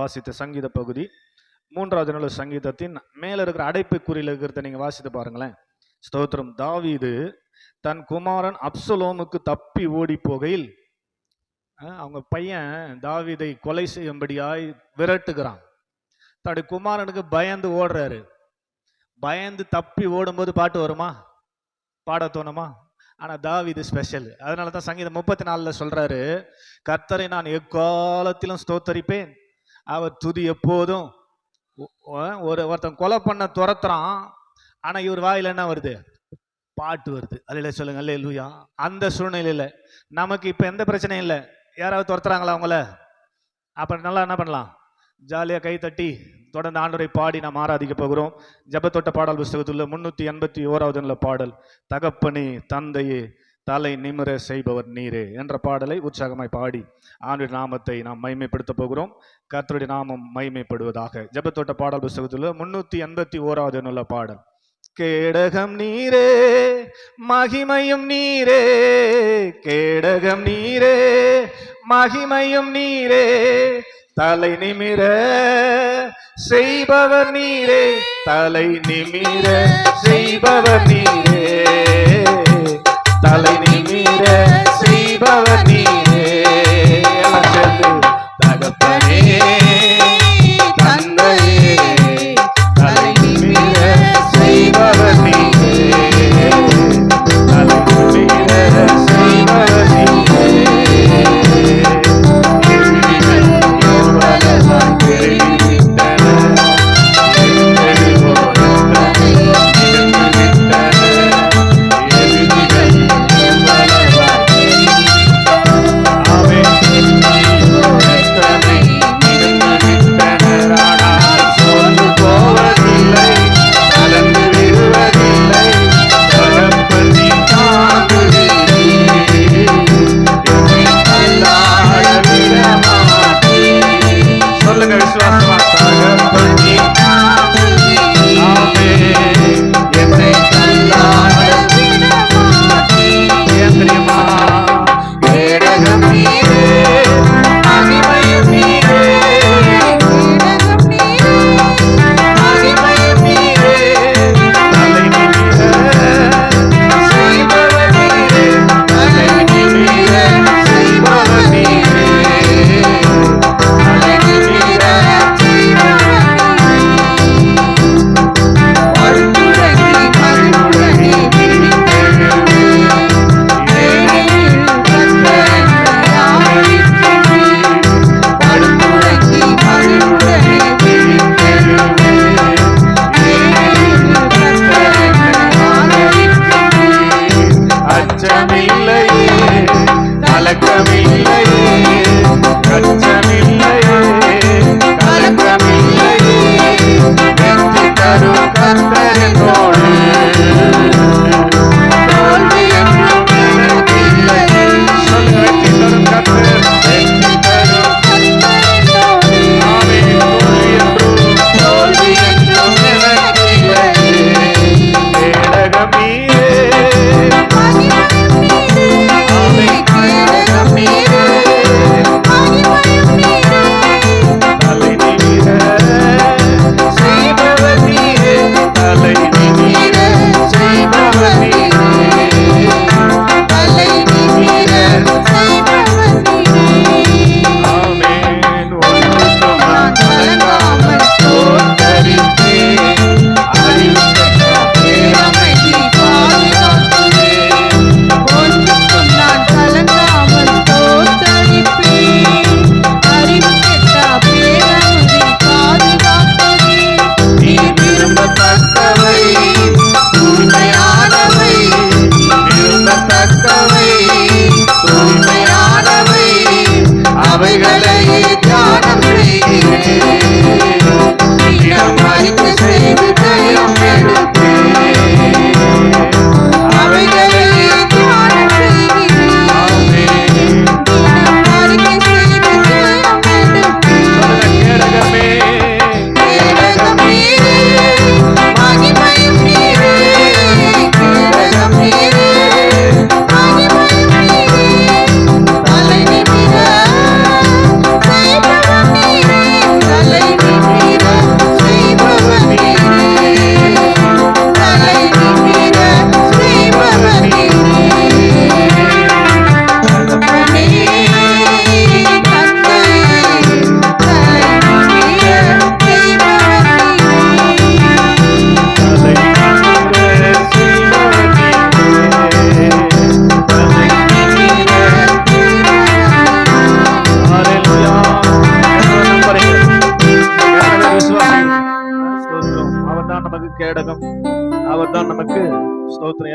வாசித்த சங்கீத பகுதி 3வது நாள் சங்கீதத்தின் மேல இருக்கிற அடைப்புக்குறியில் இருக்கிறத நீங்க வாசித்து பாருங்களேன். ஸ்தோத்திரம். தாவீது தன் குமாரன் அப்சலோமுக்கு தப்பி ஓடி போகையில் அவங்க பையன் தாவீதை கொலை செய்யும்படியாய் விரட்டுகிறான். தன்னுடைய குமாரனுக்கு பயந்து ஓடுறாரு. பயந்து தப்பி ஓடும்போது பாட்டு வருமா? பாட தோணுமா? ஆனா தாவீது ஸ்பெஷல். அதனால தான் சங்கீதம் 34 சொல்றாரு, கர்த்தரை நான் எக்காலத்திலும் ஸ்தோத்தரிப்பேன், அவர் துதி எப்போதும். ஒருத்தன் கொலை பண்ண துரத்துறான், ஆனா இவர் வாயில என்ன வருது? பாட்டு வருது. அல்லேலூயா சொல்லுங்க. அல்லேலூயா. அந்த சூழ்நிலையில நமக்கு இப்ப எந்த பிரச்சனையும் இல்லை. யாராவது துரத்துறாங்களா அவங்கள? அப்ப நல்லா என்ன பண்ணலாம்? ஜாலியா கை தட்டி தொடர்ந்து ஆண்டவரை பாடி நாம் ஆராதிக்க போகிறோம். ஜெபத்தோட்ட பாடல் புஸ்தகத்தில் 381வது பாடல், தகப்பனே தந்தையே தலை நிமிர செய்பவர் நீரே என்ற பாடலை உற்சாகமாய் பாடி ஆண்டவருடைய நாமத்தை நாம் மகிமைப்படுத்த போகிறோம். கர்த்தருடைய நாமம் மகிமைப்படுவதாக. ஜெபத்தோட்ட பாடல் புஸ்தகத்தில் 381வது பாடல். கேடகம் நீரே மகிமையும் நீரே, கேடகம் நீரே மகிமையும் நீரே, தலை நிமிர செய்பவர் நீரே, தலை நிமிர செய்பவர் நீரே, தலை நிமிர செய்பவர் நீரே. தகப்பனே தந்தையே தலை நிமிர செய்பவர் நீரே, தலை நிமிர செய்பவர் நீரே.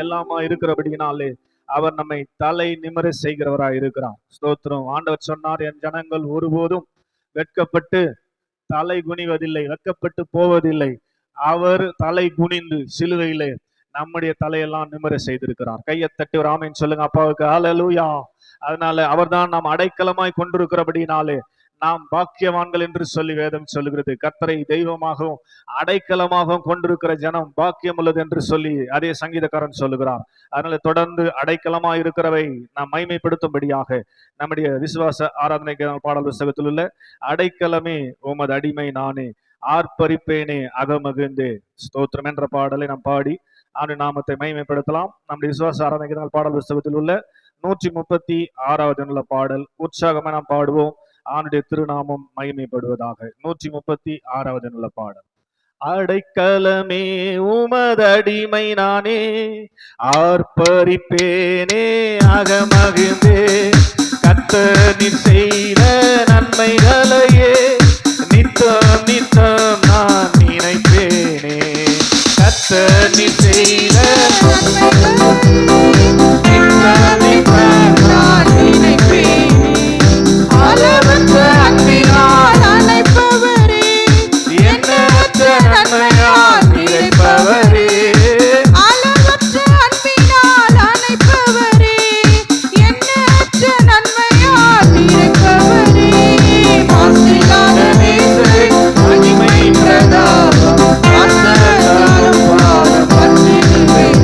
எல்லாமா இருக்கிறபடினாலே அவர் நம்மை தலை நிமிர செய்கிறவராய் இருக்கிறார். ஸ்தோத்திரம். ஆண்டவர் சொன்னார், என் ஜனங்கள் ஒருபோதும் வெட்கப்பட்டு தலை குனிவதில்லை, வெட்கப்பட்டு போவதில்லை. அவர் தலை குனிந்து சிலுவையிலே நம்முடைய தலையெல்லாம் நிமிர செய்திருக்கிறார். கையை தட்டி ஒரு ஆமென் சொல்லுங்க அப்பாவுக்கு. ஹல்லேலூயா. அதனால அவர்தான் நாம் அடைக்கலமாய் கொண்டிருக்கிறபடினாலே நாம் பாக்கியவான்கள் என்று சொல்லி வேதம் சொல்லுகிறது. கர்த்தரை தெய்வமாகவும் அடைக்கலமாகவும் கொண்டிருக்கிற ஜனம் பாக்கியம் உள்ளது என்று சொல்லி அதே சங்கீதக்காரன் சொல்லுகிறார். அதனால தொடர்ந்து அடைக்கலமா இருக்கிறவை நாம் மைமைப்படுத்தும்படியாக நம்முடைய விசுவாச ஆராதனை பாடல் புஸ்தகத்தில் உள்ள அடைக்கலமே உமது அடிமை நானே, ஆர்ப்பரிப்பேனே அகமகிழ்ந்தே ஸ்தோத்திரம் என்ற பாடலை நாம் பாடி ஆண்டு நாமத்தை மைமைப்படுத்தலாம். நம்முடைய விசுவாச ஆராதனை பாடல் புஸ்தகத்தில் உள்ள 136வது பாடல் உற்சாகமா நாம் பாடுவோம். ஆண்டுடைய திருநாமம் மகிமைப்படுவதாக. 136வது பாடல். அடைக்கலமே உமதடிமை நானே, ஆர்ப்பரிப்பேனே அகமகிழ்ந்தே, கர்த்தர் செய்த நன்மைகளையே நித்தம் நித்தம் நான் நினைப்பேனே, கர்த்தர் செய்த அளவற்ற அன்பினால் அழைப்பவரே, எண்ணற்ற நன்மையால் நிறைப்பவரே, அளவற்ற அன்பினால் அழைப்பவரே, எண்ணற்ற நன்மையால் நிறைப்பவரே, மாசில்லாத நேசரே, மகிமை பிரதாபம், மாசற்காலம் பாட பற்றிடுவேன்,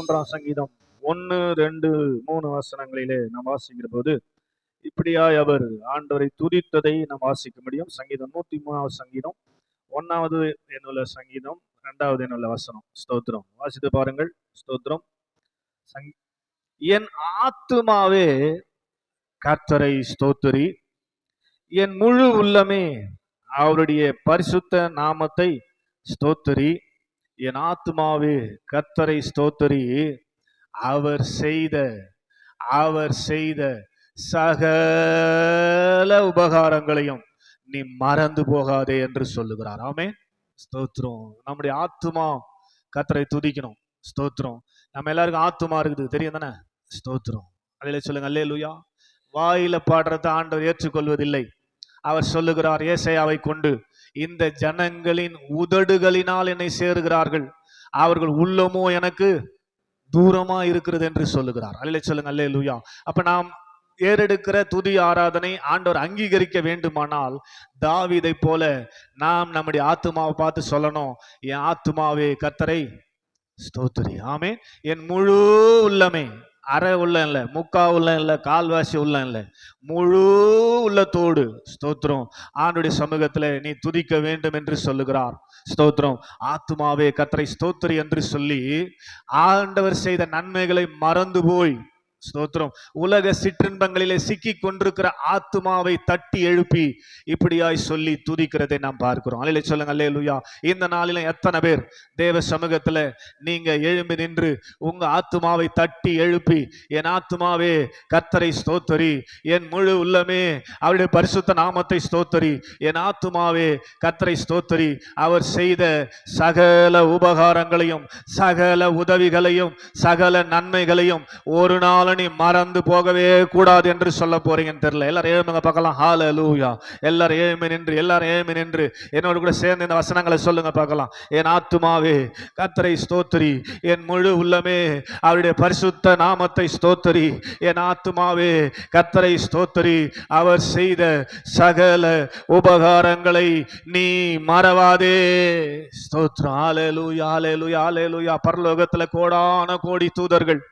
53ஆம் சங்கீதம் 1, 2, 3 வசனங்களிலே நாம் வாசிக்கிற போது இப்படியாய் அவர் ஆண்டவரை துதித்ததை நாம் வாசிக்க முடியும். சங்கீதம் 103ஆவது சங்கீதம் 1வது என்னுள்ள சங்கீதம் 2வது என்னுள்ள வசனம். ஸ்தோத்திரம். வாசித்து பாருங்கள். ஸ்தோத்திரம். என் ஆத்துமாவே கர்த்தரை ஸ்தோத்திரி, என் முழு உள்ளமே அவருடைய பரிசுத்த நாமத்தை ஸ்தோத்திரி. என் ஆத்துமாவே கர்த்தரை ஸ்தோத்திரி, அவர் செய்த சகல உபகாரங்களையும் நீ மறந்து போகாதே என்று சொல்லுகிறார். ஆமென். ஸ்தோத்திரம். நம்முடைய ஆத்துமா கர்த்தரை துதிக்கணும். ஸ்தோத்திரம். நம்ம எல்லாருக்கும் ஆத்துமா இருக்குது, தெரியும் தானே? ஸ்தோத்திரம். அதிலே சொல்லுங்க அல்லேலூயா. வாயில பாடுறதை ஆண்டவர் ஏற்றுக்கொள்வதில்லை. அவர் சொல்லுகிறார் ஏசாயாவை கொண்டு, இந்த ஜனங்களின் உதடுகளினால் என்னை சேருகிறார்கள், அவர்கள் உள்ளமோ எனக்கு தூரமா இருக்கிறது என்று சொல்லுகிறார். அல்லே சொல்லுங்க அல்லேலூயா. அப்ப நாம் ஏறெடுக்கிற துதி ஆராதனை ஆண்டவர் அங்கீகரிக்க வேண்டுமானால் தாவீதை போல நாம் நம்முடைய ஆத்துமாவை பார்த்து சொல்லணும், என் ஆத்துமாவே கர்த்தரை ஸ்தோத்திரி. ஆமே. என் முழு உள்ளமே, அரை உள்ள இல்ல, முக்கா உள்ள இல்ல, கால்வாசி உள்ள இல்ல, முழு உள்ளத்தோடு ஸ்தோத்திரம் ஆண்டுடைய சமூகத்துல நீ துதிக்க வேண்டும் என்று சொல்லுகிறார். ஸ்தோத்திரம். ஆத்துமாவே கர்த்தரை ஸ்தோத்திரி என்று சொல்லி ஆண்டவர் செய்த நன்மைகளை மறந்து போய் ஸ்தோத்திரம் உலக சிற்றின்பங்களிலே சிக்கி கொண்டிருக்கிற ஆத்துமாவை தட்டி எழுப்பி இப்படியாய் சொல்லி துதிக்கிறதை நாம் பார்க்கிறோம். அல்லேலூயா சொல்லுங்க அல்லேலூயா. இந்த நாளில எத்தனை பேர் தேவ சமூகத்துல நீங்க எழும்பி நின்று உங்க ஆத்துமாவை தட்டி எழுப்பி, என் ஆத்துமாவே கர்த்தரை ஸ்தோத்திரி, என் முழு உள்ளமே அவருடைய பரிசுத்த நாமத்தை ஸ்தோத்திரி, என் ஆத்துமாவே கர்த்தரை ஸ்தோத்திரி, அவர் செய்த சகல உபகாரங்களையும் சகல உதவிகளையும் சகல நன்மைகளையும் ஒரு நாள் நீ மறந்து போகவே கூடாது என்று சொல்ல போறீங்கன்னு தெரியல. எல்லாரும் எழும்புங்க பார்க்கலாம். ஹல்லேலூயா. எல்லாரும் எழும்பி நின்று என்னோடு கூட சேர்ந்து இந்த வசனங்களை சொல்லுங்க பார்க்கலாம். என் ஆத்துமாவே கர்த்தரை ஸ்தோத்திரி, என் முழு உள்ளமே அவருடைய பரிசுத்த நாமத்தை ஸ்தோத்திரி, என் ஆத்துமாவே கர்த்தரை ஸ்தோத்திரி, அவர் செய்த சகல உபகாரங்களை நீ மறவாதே. ஸ்தோத்திரம். ஹல்லேலூயா ஹல்லேலூயா ஹல்லேலூயா. பரலோகத்துல கோடான கோடி தூதர்கள்,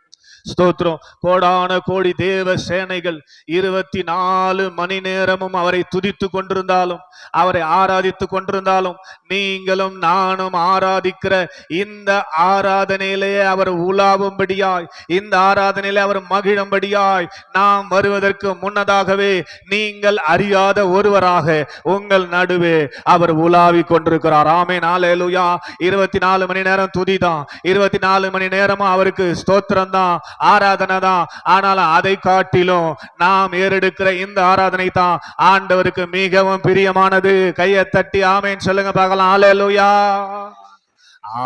ஸ்தோத்திரம், கோடான கோடி தேவ சேனைகள் 24 மணி நேரமும் அவரை துதித்து கொண்டிருந்தாலும் அவரை ஆராதித்து கொண்டிருந்தாலும் நீங்களும் நானும் ஆராதிக்கிற இந்த ஆராதனையிலேயே அவர் உலாவும்படியாய், இந்த ஆராதனையிலே அவர் மகிழும்படியாய் நாம் வருவதற்கு முன்னதாகவே நீங்கள் அறியாத ஒருவராக உங்கள் நடுவே அவர் உலாவி கொண்டிருக்கிறார். ஆமென். ஹல்லேலூயா. 24 மணி நேரம் துதிதான், 24 மணி நேரமும் அவருக்கு ஸ்தோத்திரம் தான், ஆராதனை தான். ஆனாலும் அதை காட்டிலும் நாம் ஏறெடுக்கிற இந்த ஆராதனை தான் ஆண்டவருக்கு மிகவும் பிரியமானது. கையை தட்டி ஆமென் சொல்லுங்க பார்க்கலாம். ஹல்லேலூயா.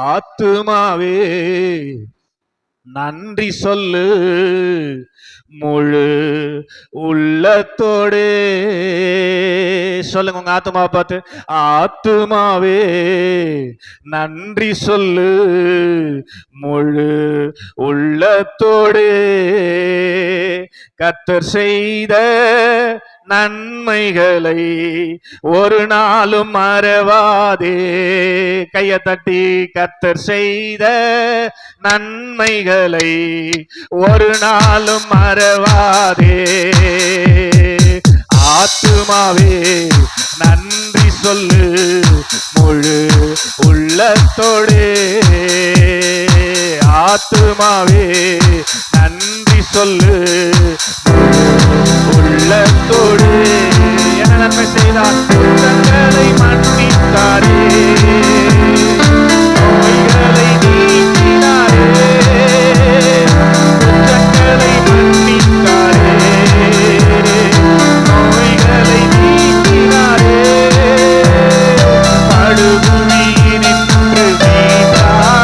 ஆத்துமாவே நன்றி சொல்லு, முழு உள்ளத்தோடு சொல்லுங்க உங்க ஆத்துமாவை பார்த்து. ஆத்துமாவே நன்றி சொல்லு, முழு உள்ளத்தோடு கர்த்தர் செய்த நன்மைகளை ஒரு நாளும் மறவாதே. கையை தட்டி கர்த்தர் செய்த நன்மைகளை ஒரு நாளும் மறவாதே. ஆத்துமாவே நன்றி சொல்லு, முழு உள்ளத்தோடு. ஆத்துமாவே நன்றி சொல்லு, உள்ளத்தோடு. என்ன நன்மை செய்தார்? குற்றங்களை மன்னித்தாரே, நோய்களை நீக்கினாரே, குற்றங்களை மன்னித்தாரே, நோய்களை நீக்கினாரே, படுகுழியினின்று மீட்டாரே,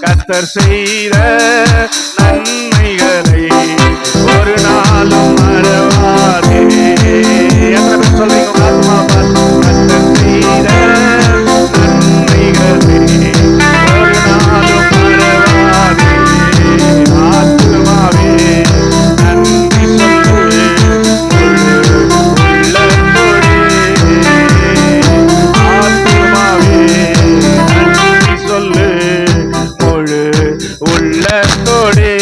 கர்த்தர் செய்த நன்மைகளை ஒரு நாளும் மறவாதே. எத்தனை பேர் சொல்றீங்க ஆத்மா பார்த்து? கர்த்தர் செய்த நன்மைகளை ஒரு நாளும் மறவாதே. ஆத்மாவே நன்றி சொல்லு முழு உள்ளத்தோடே. ஆத்மாவே நன்றி சொல்லு முழு உள்ளத்தோடே.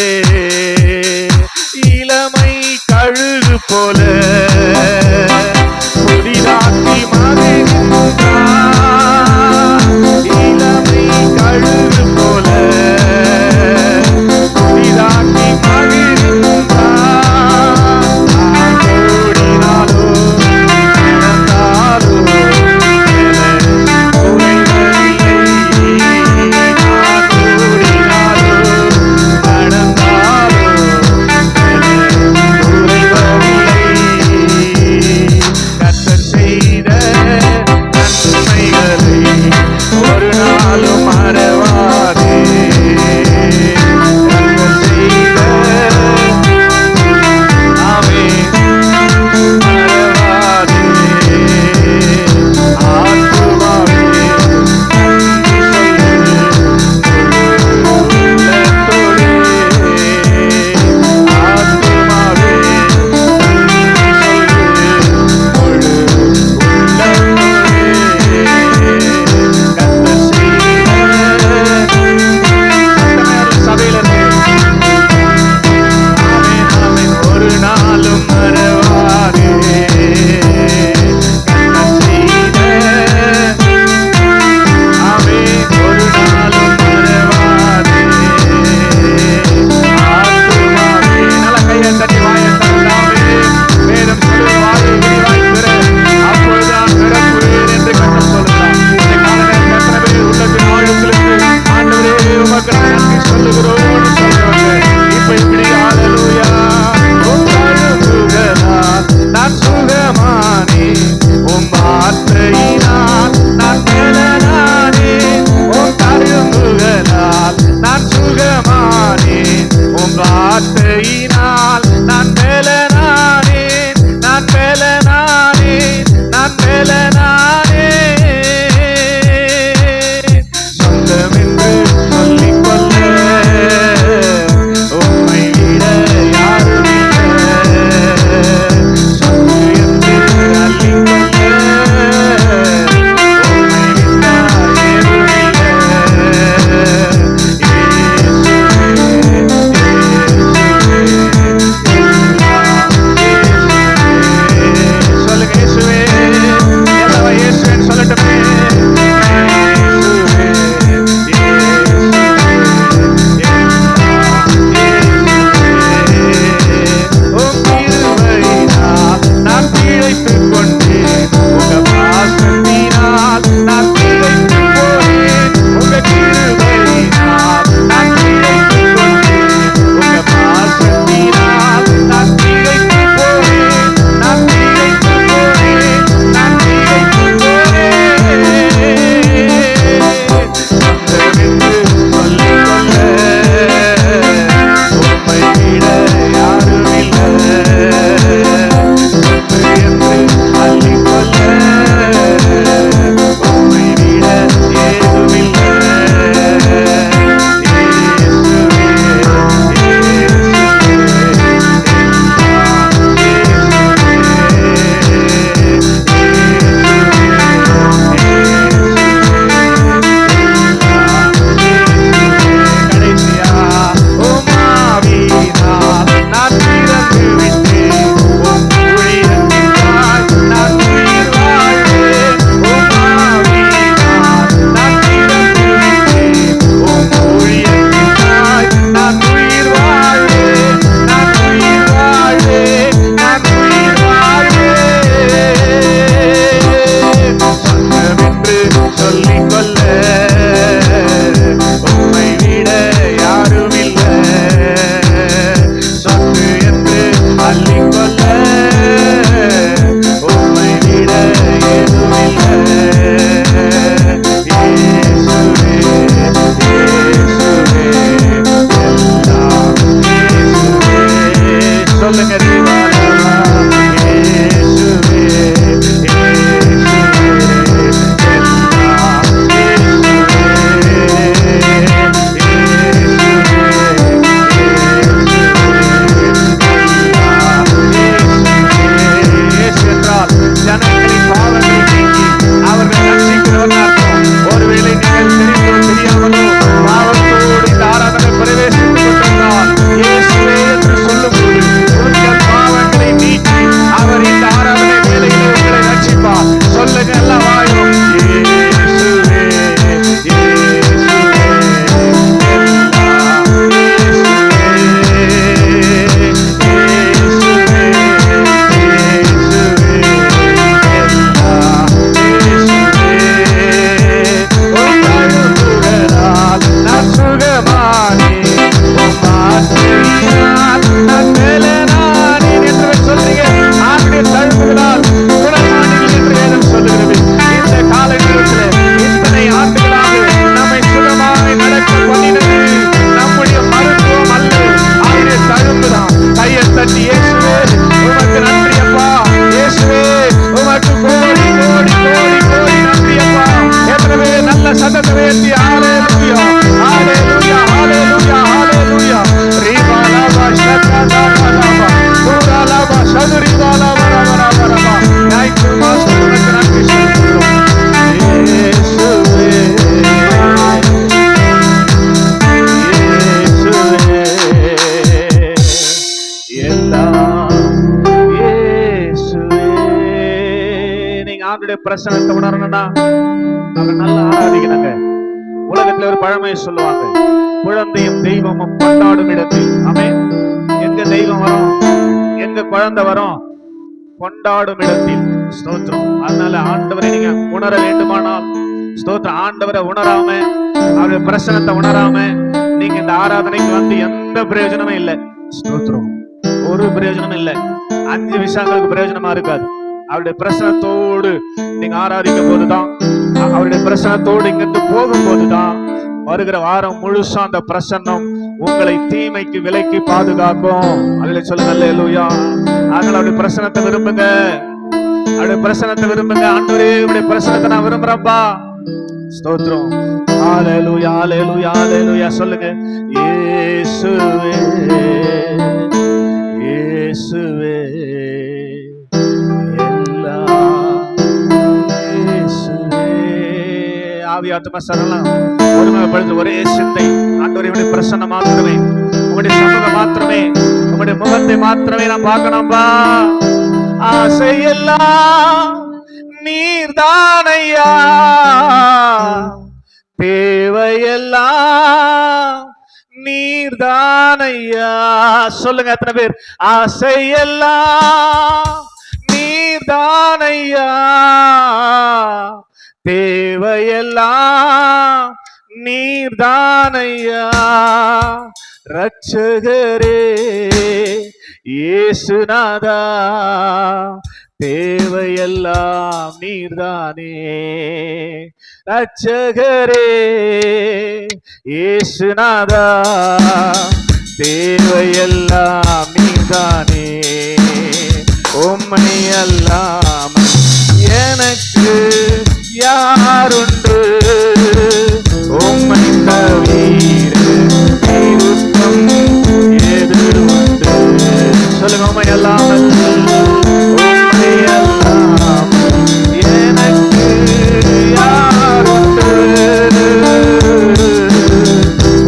நல்ல சத்தத்தை உயர்த்தி ஹalleluya ஹalleluya ஹalleluya ஹalleluya ரிபாலபா ஷததரபா புரலபா ஷதுரிபாலா வரவரவரபா ஞாயிற்று மாசத்துக்கு நன்றி சொல்கிறோம் இயேசுவே இயேசுவே எல்லாம் இயேசுவே. நீங்க ஆண்டவருடைய பிரசன்னத்தை உணரணும்னா அவர் நல்லா ஆராதிக்கணுங்க. உலகத்துல ஒரு பழமையை சொல்லுவாங்க, குழந்தையும் தெய்வமும் கொண்டாடும் இடத்தில். ஆமென். எங்க தெய்வம் வரும், எங்க குழந்தை வரும்? கொண்டாடும் இடத்தில். ஸ்தோத்திரம். அதனால ஆண்டவரை நீங்க உணர வேண்டுமானால் ஸ்தோத்திரம், ஆண்டவரை உணராம அவருடைய பிரசன்னத்தை உணராம நீங்க இந்த ஆராதனைக்கு வந்து எந்த பிரயோஜனமே இல்லை. ஸ்தோத்திரம். ஒரு பிரயோஜனம் இல்லை. 5 விஷயங்களுக்கு பிரயோஜனமா இருக்காது. அவருடைய பிரசனத்தோடு நீங்க ஆராதிக்கும் போதுதான், அவருடைய பிரசனத்தோடு இங்கிருந்து போகும்போதுதான் வருகிற வாரம் முழுசா அந்த பிரசன்னம் உங்களை தீமைக்கு விலக்கி பாதுகாக்கும். அதுல சொல்லுங்க அல்லேலூயா. அதனால அவருடைய பிரசனத்தை விரும்புங்க, அவருடைய பிரசனத்தை விரும்புங்க. ஆண்டவரே உடைய பிரசனத்தை நான் விரும்புறேன்பா. ஸ்தோத்திரம். ஹalleluya ஹalleluya ஹalleluya சொல்லுங்க. இயேசுவே இயேசுவே ஆவி ஆத்மா சரணம் ஒருமைப்படுத்த ஒரே சிந்தை. ஆண்டவரே பிரசன்னம் மாத்திரமே, உங்களுடைய சமூகம் மாத்திரமே, உங்களுடைய முகத்தை மாத்திரமே நான் பார்க்கணும்பா. ஆசையெல்லாம் நீர்தானையா, தேவையெல்லாம் நீர்தானையா. சொல்லுங்க எத்தனை பேர்? ஆசையெல்லாம் நீர்தானையா, தேவையெல்லாம் நீர்தானையா. ரட்சகரே இயேசுநாதா, தேவையெல்லாம் நீர்தானே. ரட்சகரே இயேசுநாதா, தேவையெல்லாம் நீர்தானே. உம்மை அல்லாமல் எனக்கு யாருண்டு, உம்மை தவிர விருப்பம் எது உண்டு? சொல்லுங்க. உம்மை அல்லாமல், உம்மை அல்லாமல் எனக்கு யாருண்டு,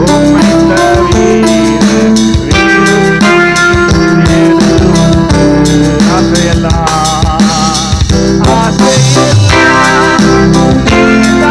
உம்மை தவிர விருப்பம் எது உண்டு? ஆசையெல்லாம் ஆசையெல்லாம் நீதான்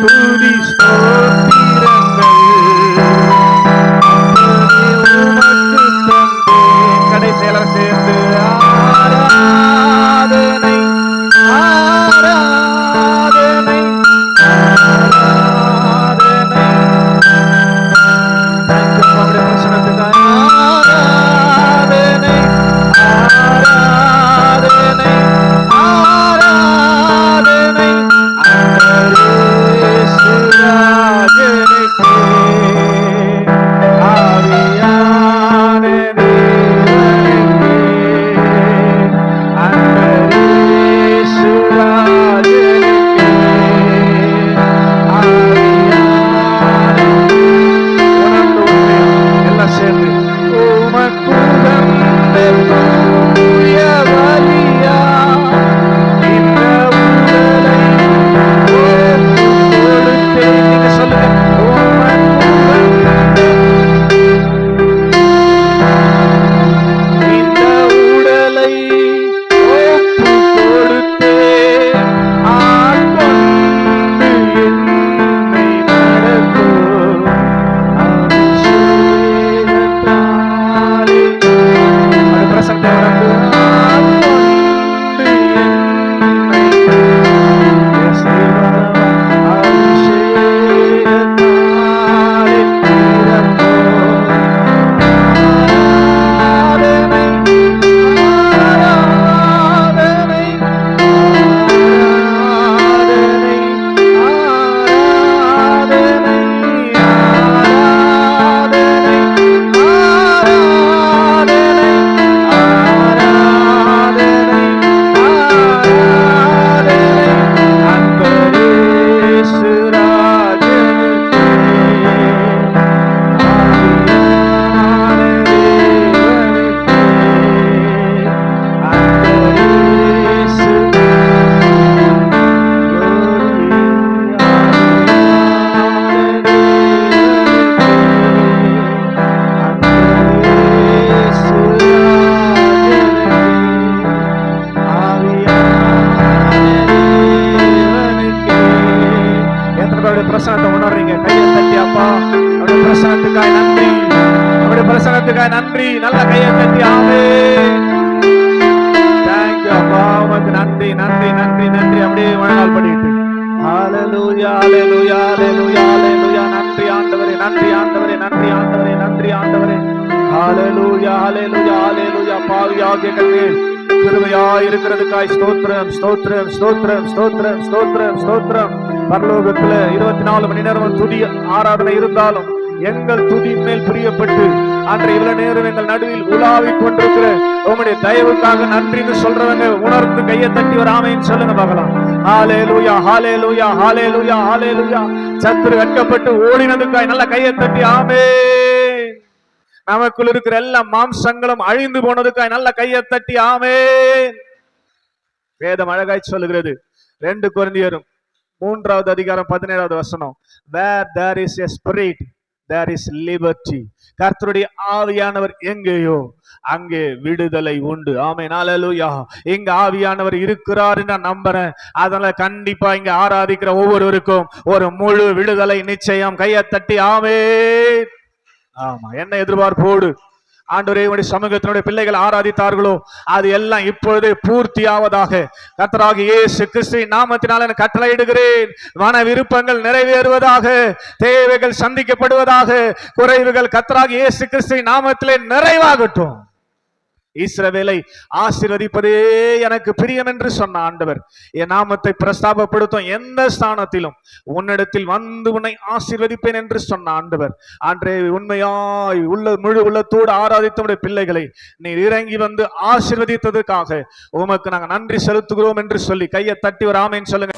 துதி ஸ்தோத்திரங்கள் உமக்கு தந்தேன். கடைசி எல்லாரும் சேர்ந்து ஆராதனை ஆராதனை ஆராதனை. நம்முடைய பிரசனத்துக்காக ஆராதனை ஆராதனை ஆராதனை ஆண்டவரேசுராஜனுக்கே. ஆவியான தேவனுக்கே. ஆண்டவரேசுராஜனுக்கே. ஆவியான உணர்ந்து எல்லாம் சேர்ந்து உமக்குகந்த தூய பலியா இந்த உடலை கொடுத்தேன். நீங்க சொல்லுங்க உமக்குகந்த இந்த உடலை ஒப்பு கொடுத்தேன். ஆட்கொண்டு என்னை நடத்தும் அபிஷேகத்தாலே. அது பிரசன்னத்தை உணர்ந்து ஆட்கொண்டு என்னை அபிஷேகத்தாலே நிரப்பும். ஆராதனை ஆராதனை ஆராதனை ஆராதனை ஆராதனை ஆராதனை ஆராதனை ஆராதனை அன்பரேசுராஜனுக்கே. ஆவியான தேவனுக்கே. அன்பரேசு பிரசனத்தை உணர்றீங்க? கையை தட்டி அப்பா அவருடைய பிரசனத்துக்காய் நன்றி, அவருடைய பிரசனத்துக்காய் நன்றி. நல்ல கையை தட்டி ஆமென். தேங்க்யூ அப்பா, உமக்கு நன்றி நன்றி நன்றி நன்றி. அப்படியே முழங்கால் படிட்டு ஹalleluya ஹalleluya ஹalleluya ஹalleluya. நன்றி ஆண்டவரே நன்றி ஆண்டவரே நன்றி ஆண்டவரே நன்றி ஆண்டவரே. ஹalleluya ஹalleluya ஹalleluya. பாவியாகிய கர்த்தரே கிருபையாய் இருக்கிறதுக்காய் ஸ்தோத்திரம் ஸ்தோத்திரம் ஸ்தோத்திரம் ஸ்தோத்திரம் ஸ்தோத்திரம் ஸ்தோத்திரம். பரலோகத்துல 24 மணி நேரம் துதி ஆராதனை இருந்தாலும் எங்கள் துதி மேல் பிரியப்பட்டு அன்று இவ்வளவு நேரம் எங்கள் நடுவில் உலாவிக் கொண்டிருக்கிற உம்முடைய தயவுக்காக நன்றின்னு சொல்றவங்க உணர்ந்து கையை தட்டி ஒரு ஆமென் சொல்லுங்க பார்க்கலாம். ஹalleluya ஹalleluya ஹalleluya ஹalleluya. சத்துரு வெட்கப்பட்டு ஓடினதுக்காய் நல்ல கையை தட்டி ஆமென். நமக்குள் இருக்கிற எல்லா மாம்சங்களும் அழிந்து போனதுக்காய் நல்ல கையை தட்டி ஆமென். வேதம் அழகாய் சொல்லுகிறது 2 கொரிந்தியர் 3வது அதிகாரம் 17வது வசனம். Where there is a spirit there is liberty. கர்த்தருடைய ஆவியானவர் எங்கேயோ அங்கே விடுதலை உண்டு. ஆமென் ஹalleluya. இங்க ஆவியானவர் இருக்கிறார் நான் நம்புறேன். அதனால கண்டிப்பா இங்க ஆராதிக்கிற ஒவ்வொருவருக்கும் ஒரு முழு விடுதலை நிச்சயம். கையை தட்டி ஆமென். ஆமா, என்ன எதிர்பார்ப்போடு ஆண்டவரே உம்முடைய சமூகத்தினுடைய பிள்ளைகள் ஆராதித்தார்களோ அது எல்லாம் இப்பொழுதே பூர்த்தியாவதாக கர்த்தராகிய இயேசு கிறிஸ்துவின் நாமத்தினால் நான் கட்டளையிடுகிறேன். மன விருப்பங்கள் நிறைவேறுவதாக, தேவைகள் சந்திக்கப்படுவதாக, குறைவுகள் கர்த்தராகிய இயேசு கிறிஸ்துவின் நாமத்திலே நிறைவாகட்டும். இஸ்ரவேலை ஆசீர்வதிப்பதே எனக்கு பிரியம் என்று சொன்ன ஆண்டவர் என் நாமத்தை பிரஸ்தாபப்படுத்தும் எந்த ஸ்தானத்திலும் உன்னிடத்தில் வந்து உன்னை ஆசீர்வதிப்பேன் என்று சொன்ன ஆண்டவர் அன்றே உண்மையாய் முழு உள்ளத்தோடு ஆராதித்த பிள்ளைகளை நீர் இறங்கி வந்து ஆசீர்வதித்ததற்காக உமக்கு நாங்கள் நன்றி செலுத்துகிறோம் என்று சொல்லி கையை தட்டி ஒரு ஆமென் சொல்லுங்க.